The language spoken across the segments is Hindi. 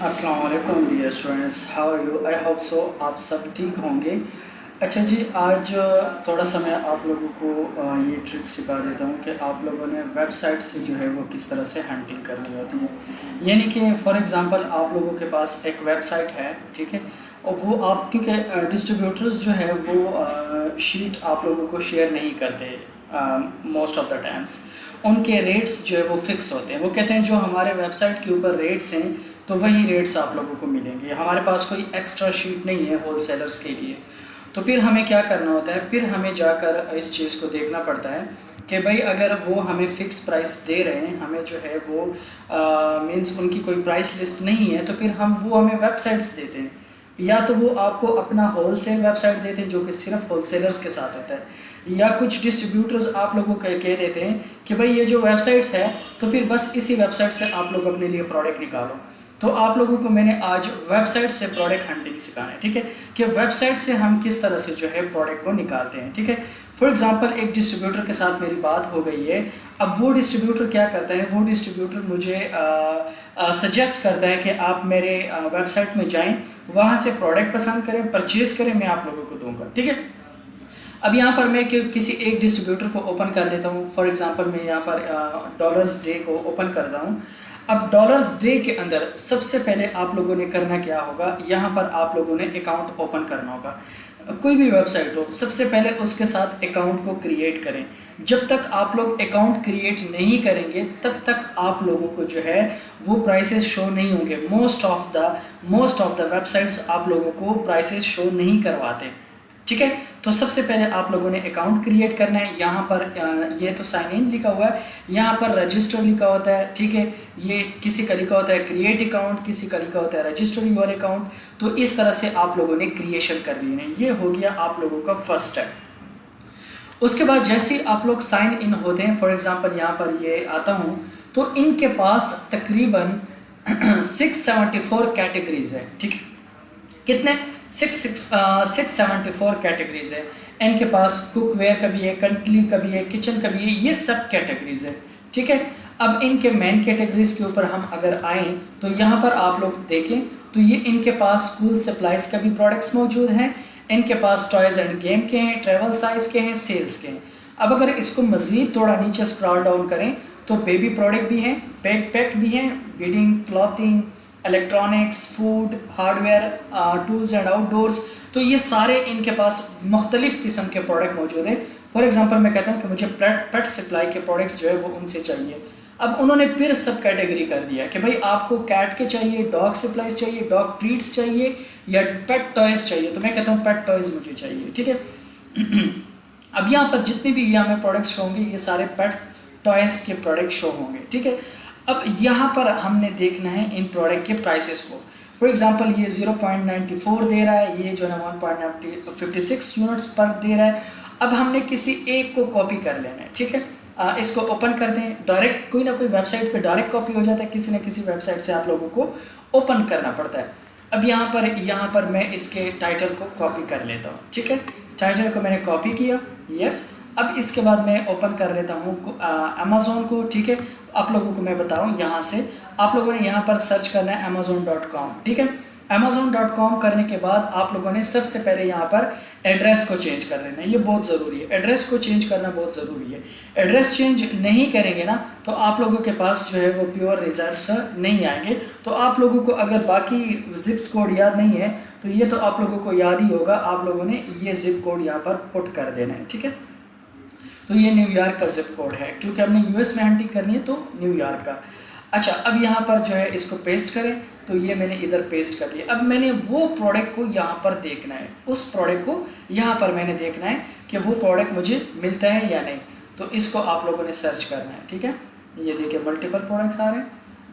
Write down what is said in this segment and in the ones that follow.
अस्सलाम वालेकुम dear students, how are you? I hope so आप सब ठीक होंगे। अच्छा जी, आज थोड़ा सा मैं आप लोगों को ये ट्रिक सिखा देता हूँ कि आप लोगों ने वेबसाइट से जो है वो किस तरह से हंटिंग करनी होती है। यानी कि फॉर एग्जांपल आप लोगों के पास एक वेबसाइट है, ठीक है, और वो आप क्योंकि डिस्ट्रीब्यूटर्स जो है वो शीट आप लोगों को शेयर नहीं करते मोस्ट ऑफ द टाइम्स। उनके रेट्स जो है वो फिक्स होते हैं। वो कहते हैं जो हमारे वेबसाइट के ऊपर रेट्स हैं तो वही रेट्स आप लोगों को मिलेंगे, हमारे पास कोई एक्स्ट्रा शीट नहीं है होलसेलर्स के लिए। तो फिर हमें क्या करना होता है, फिर हमें जाकर इस चीज़ को देखना पड़ता है कि भाई अगर वो हमें फ़िक्स प्राइस दे रहे हैं, हमें जो है वो मींस उनकी कोई प्राइस लिस्ट नहीं है, तो फिर वो हमें वेबसाइट्स देते हैं। या तो वो आपको अपना होलसेल वेबसाइट देते हैं जो कि सिर्फ होलसेलर्स के साथ होता है, या कुछ डिस्ट्रीब्यूटर्स आप लोगों को कह देते हैं कि भाई ये जो वेबसाइट्स है तो फिर बस इसी वेबसाइट से आप लोग अपने लिए प्रोडक्ट निकालो। तो आप लोगों को मैंने आज वेबसाइट से प्रोडक्ट हंटिंग सिखाना है, ठीक है, कि वेबसाइट से हम किस तरह से जो है प्रोडक्ट को निकालते हैं, ठीक है। फॉर एग्जांपल एक डिस्ट्रीब्यूटर के साथ मेरी बात हो गई है। अब वो डिस्ट्रीब्यूटर क्या करता है, वो डिस्ट्रीब्यूटर मुझे सजेस्ट करता है कि आप मेरे वेबसाइट में जाएं, वहाँ से प्रोडक्ट पसंद करें, परचेज़ करें, मैं आप लोगों को दूंगा, ठीक है। अब यहाँ पर मैं किसी एक डिस्ट्रीब्यूटर को ओपन कर लेता हूँ। फॉर एग्जांपल मैं यहाँ पर डॉलर्स डे को ओपन करता हूँ। अब डॉलर्स डे के अंदर सबसे पहले आप लोगों ने करना क्या होगा, यहाँ पर आप लोगों ने अकाउंट ओपन करना होगा। कोई भी वेबसाइट हो, सबसे पहले उसके साथ अकाउंट को क्रिएट करें। जब तक आप लोग अकाउंट क्रिएट नहीं करेंगे तब तक आप लोगों को जो है वो प्राइसेस शो नहीं होंगे। मोस्ट ऑफ द वेबसाइट्स आप लोगों को प्राइसेस शो नहीं करवाते, ठीक है। तो सबसे पहले आप लोगों ने अकाउंट क्रिएट करना है। यहाँ पर ये तो साइन इन लिखा हुआ है, यहाँ पर रजिस्टर लिखा होता है, ठीक है। ये किसी का लिखा होता है क्रिएट अकाउंट, किसी का लिखा होता है रजिस्टर योर अकाउंट। तो इस तरह से आप लोगों ने क्रिएशन कर ली है। ये हो गया आप लोगों का फर्स्ट स्टेप। उसके बाद जैसे ही आप लोग साइन इन होते हैं, फॉर एग्जाम्पल यहाँ पर ये आता हूँ, तो इनके पास तकरीबन 674 कैटेगरीज है, ठीक है। कितने 674 कैटेगरीज है। इनके पास कुकवेयर का भी है, कंट्री का भी है, किचन का भी है, ये सब कैटेगरीज है, ठीक है। अब इनके मेन कैटेगरीज के ऊपर हम अगर आएँ तो यहाँ पर आप लोग देखें तो ये इनके पास स्कूल सप्लाइज का भी प्रोडक्ट्स मौजूद हैं, इनके पास टॉयज़ एंड गेम के हैं, ट्रैवल साइज के हैं, सेल्स के हैं। अब अगर इसको मज़ीद थोड़ा नीचे स्क्रॉल डाउन करें तो बेबी प्रोडक्ट भी हैं, बैकपैक भी हैं, beading, clothing, electronics, food, hardware, tools and outdoors. तो ये सारे इनके पास मुख्तलिफ़ किस्म के प्रोडक्ट मौजूद हैं। फॉर एग्जांपल मैं कहता हूँ कि मुझे पेट सप्लाई के प्रोडक्ट्स जो है वो उनसे चाहिए। अब उन्होंने फिर सब कैटेगरी कर दिया कि भाई आपको कैट के चाहिए, डॉग सप्लाईज चाहिए, डॉग ट्रीट्स चाहिए, या पेट टॉयज़ चाहिए। तो मैं कहता हूँ पेट टॉयज़ मुझे चाहिए, ठीक है। अब यहाँ पर जितने भी यहाँ में प्रोडक्ट्स होंगे ये सारे पेट टॉयज़ के प्रोडक्ट शो होंगे, ठीक है। अब यहाँ पर हमने देखना है इन प्रोडक्ट के प्राइसेस को। फॉर एग्जांपल ये 0.94 दे रहा है, ये जो है 1.56 यूनिट्स पर दे रहा है। अब हमने किसी एक को कॉपी कर लेना है, ठीक है। इसको ओपन कर दें, डायरेक्ट कोई ना कोई वेबसाइट पे डायरेक्ट कॉपी हो जाता है, किसी न किसी वेबसाइट से आप लोगों को ओपन करना पड़ता है। अब यहाँ पर मैं इसके टाइटल को कॉपी कर लेता हूँ, ठीक है। टाइटल को मैंने कॉपी किया, यस। अब इसके बाद मैं ओपन कर लेता हूँ अमेज़ॉन को, ठीक है। आप लोगों को मैं बताऊँ, यहाँ से आप लोगों ने यहाँ पर सर्च करना है amazon.com, ठीक है। amazon.com करने के बाद आप लोगों ने सबसे पहले यहाँ पर एड्रेस को चेंज कर लेना है, ये बहुत ज़रूरी है। एड्रेस को चेंज करना बहुत ज़रूरी है। एड्रेस चेंज नहीं करेंगे ना तो आप लोगों के पास जो है वो प्योर रिजल्ट्स नहीं आएंगे। तो आप लोगों को अगर बाकी जिप कोड याद नहीं है तो ये तो आप लोगों को याद ही होगा, आप लोगों ने ये जिप कोड यहाँ पर पुट कर देना है, ठीक है। तो ये न्यूयॉर्क का जिप कोड है, क्योंकि हमने यूएस में हंटिंग करनी है तो न्यूयॉर्क का। अच्छा, अब यहाँ पर जो है इसको पेस्ट करें, तो ये मैंने इधर पेस्ट कर लिया। अब मैंने वो प्रोडक्ट को यहाँ पर देखना है, उस प्रोडक्ट को यहाँ पर मैंने देखना है कि वो प्रोडक्ट मुझे मिलता है या नहीं। तो इसको आप लोगों ने सर्च करना है, ठीक है। ये देखिए मल्टीपल प्रोडक्ट्स आ रहे हैं।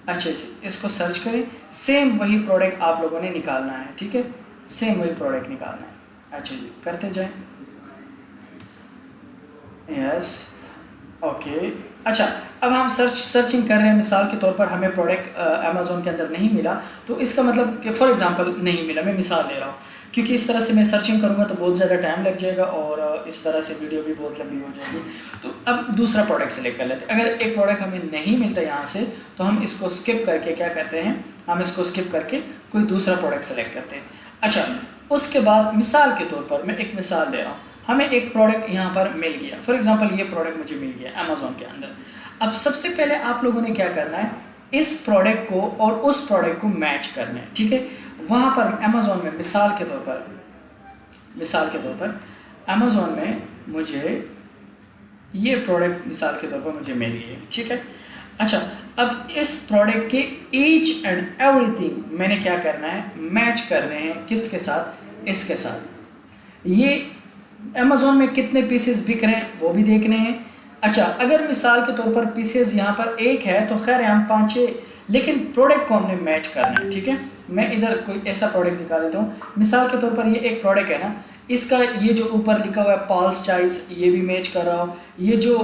अच्छा जी, इसको सर्च करें, सेम वही प्रोडक्ट आप लोगों ने निकालना है, ठीक है। सेम वही प्रोडक्ट निकालना है। अच्छा जी, करते जाएँ, यस, ओके। अच्छा, अब हम सर्चिंग कर रहे हैं, मिसाल के तौर पर हमें प्रोडक्ट अमेज़ॉन के अंदर नहीं मिला, तो इसका मतलब कि फॉर एग्जांपल नहीं मिला, मैं मिसाल ले रहा हूँ, क्योंकि इस तरह से मैं सर्चिंग करूँगा तो बहुत ज़्यादा टाइम लग जाएगा और इस तरह से वीडियो भी बहुत लंबी हो जाएगी। तो अब दूसरा प्रोडक्ट सेलेक्ट कर लेते हैं। अगर एक प्रोडक्ट हमें नहीं मिलता यहाँ से तो हम इसको स्किप करके क्या करते हैं, हम इसको स्किप करके कोई दूसरा प्रोडक्ट सेलेक्ट करते हैं। अच्छा, उसके बाद मिसाल के तौर पर मैं एक मिसाल दे रहा हूँ, हमें एक प्रोडक्ट यहाँ पर मिल गया, फॉर एग्जांपल ये प्रोडक्ट मुझे मिल गया अमेज़ॉन के अंदर। अब सबसे पहले आप लोगों ने क्या करना है, इस प्रोडक्ट को और उस प्रोडक्ट को मैच करना है, ठीक है। वहाँ पर अमेज़ॉन में मिसाल के तौर पर अमेज़ॉन में मुझे ये प्रोडक्ट मिसाल के तौर पर मुझे मिल गई है, ठीक है। अच्छा, अब इस प्रोडक्ट के ईच एंड एवरीथिंग मैंने क्या करना है, मैच करने हैं किसके साथ, इसके साथ। ये अमेज़ॉन में कितने पीसेस बिक रहे हैं वो भी देखने हैं। अच्छा, अगर मिसाल के तौर पर पीसेस यहाँ पर एक है तो खैर हम 5-6, लेकिन प्रोडक्ट को हमने मैच करना है, ठीक है। मैं इधर कोई ऐसा प्रोडक्ट दिखा देता हूँ। मिसाल के तौर पर ये एक प्रोडक्ट है ना, इसका ये जो ऊपर लिखा हुआ है पॉल्स चॉइस, ये भी मैच कर रहा हूँ। ये जो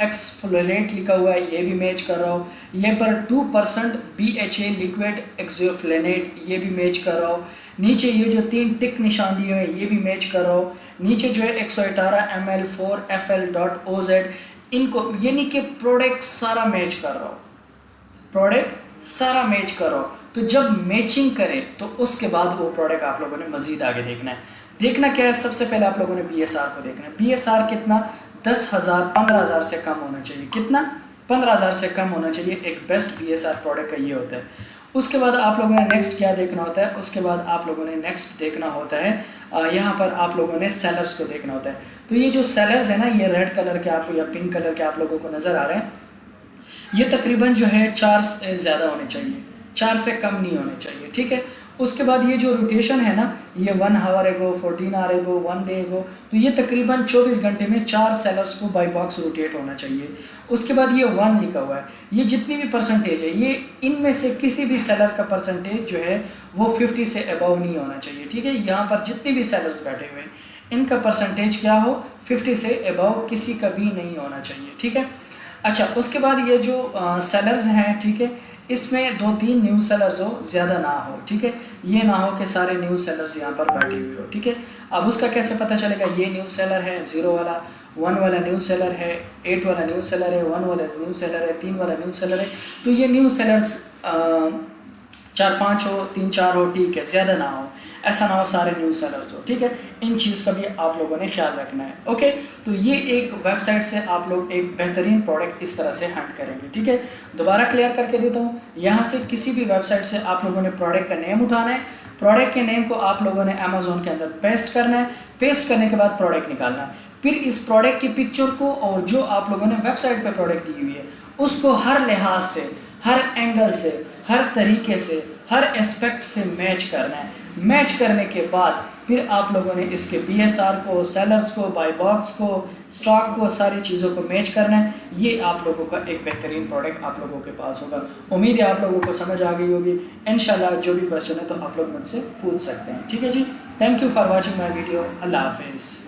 एक्सफोलिएट लिखा हुआ है ये भी मैच कर रहा हूँ। ये पर 2% BHA लिक्विड एक्सफोलिएट ये भी मैच कर रहा हूँ। नीचे ये जो 3 टिक निशान दिए हुए हैं ये भी मैच कर रहा हूँ। नीचे जो है 118 ml 4FL.OZ, इनको यानी कि प्रोडक्ट सारा मैच कर रहा हूँ, प्रोडक्ट सारा मैच कर रहा हूँ। तो जब मैचिंग करें तो उसके बाद वो प्रोडक्ट आप लोगों ने मज़ीद आगे देखना है। देखना क्या है, सबसे पहले आप लोगों ने BSR को देखना है। BSR कितना, 10,000 15,000 से कम होना चाहिए। कितना, 15,000 से कम होना चाहिए। एक बेस्ट BSR प्रोडक्ट का ये होता है। उसके बाद आप लोगों ने नेक्स्ट क्या देखना होता है, उसके बाद आप लोगों ने नेक्स्ट देखना होता है यहाँ पर आप लोगों ने सेलर्स को देखना होता है। तो ये जो सेलर्स है ना, ये रेड कलर के आप या पिंक कलर के आप लोगों को नज़र आ रहे हैं, ये तकरीबन जो है 4 से ज़्यादा होने चाहिए, 4 से कम नहीं होने चाहिए, ठीक है। उसके बाद ये जो रोटेशन है ना, ये 1 आवर एगो, 14 आवर एगो, 1 डे एगो, तो ये तकरीबन 24 घंटे में 4 सेलर्स को बाई बॉक्स रोटेट होना चाहिए। उसके बाद ये 1 लिखा हुआ है, ये जितनी भी परसेंटेज है, ये इनमें से किसी भी सेलर का परसेंटेज जो है वो 50 से अबव नहीं होना चाहिए, ठीक है। यहाँ पर जितने भी सेलर्स बैठे हुए हैं इनका परसेंटेज क्या हो, 50 से अबव किसी का भी नहीं होना चाहिए, ठीक है। अच्छा, उसके बाद ये जो सेलर्स हैं, ठीक है, इसमें 2-3 न्यू सेलर्स हो, ज़्यादा ना हो, ठीक है। ये ना हो कि सारे न्यू सेलर्स यहाँ पर बैठे हुए हो, ठीक है। अब उसका कैसे पता चलेगा, ये न्यू सेलर है, 0 वाला, 1 वाला न्यू सेलर है, 8 वाला न्यू सेलर है, 1 वाला न्यू सेलर है, 3 वाला न्यू सेलर है। तो ये न्यू सेलर्स 4-5 हो, 3-4 हो, ठीक है, ज़्यादा ना हो, ऐसा ना हो सारे न्यू सेलर्स हो, ठीक है। इन चीज़ का भी आप लोगों ने ख्याल रखना है, ओके। तो ये एक वेबसाइट से आप लोग एक बेहतरीन प्रोडक्ट इस तरह से हंट करेंगे, ठीक है। दोबारा क्लियर करके देता हूँ, यहाँ से किसी भी वेबसाइट से आप लोगों ने प्रोडक्ट का नेम उठाना है, प्रोडक्ट के नेम को आप लोगों ने अमेज़ॉन के अंदर पेस्ट करना है, पेस्ट करने के बाद प्रोडक्ट निकालना है। फिर इस प्रोडक्ट की पिक्चर को और जो आप लोगों ने वेबसाइट पर प्रोडक्ट दी हुई है उसको हर लिहाज से, हर एंगल से, हर तरीके से, हर एस्पेक्ट से मैच करना है। मैच करने के बाद फिर आप लोगों ने इसके BSR को, सेलर्स को, बाई बॉक्स को, स्टॉक को, सारी चीज़ों को मैच करना है। ये आप लोगों का एक बेहतरीन प्रोडक्ट आप लोगों के पास होगा। उम्मीद है आप लोगों को समझ आ गई होगी। इंशाल्लाह जो भी क्वेश्चन है तो आप लोग मुझसे पूछ सकते हैं, ठीक है जी। Thank you for watching my video. अल्लाह हाफिज़।